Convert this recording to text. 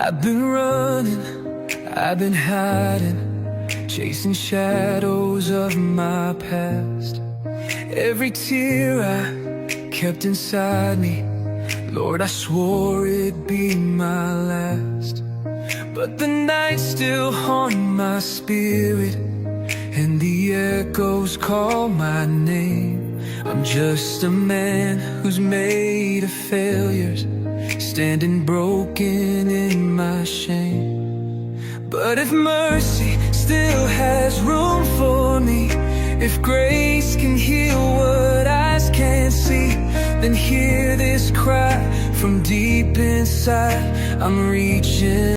I've been running, I've been hiding, chasing shadows of my past. Every tear I kept inside me, Lord, I swore it'd be my last. But the nights still haunt my spirit, and the echoes call my name. I'm just a man who's made of failures, standing broken in my shame. But if mercy still has room for me, if grace can heal what eyes can't see, then hear this cry from deep inside. I'm reaching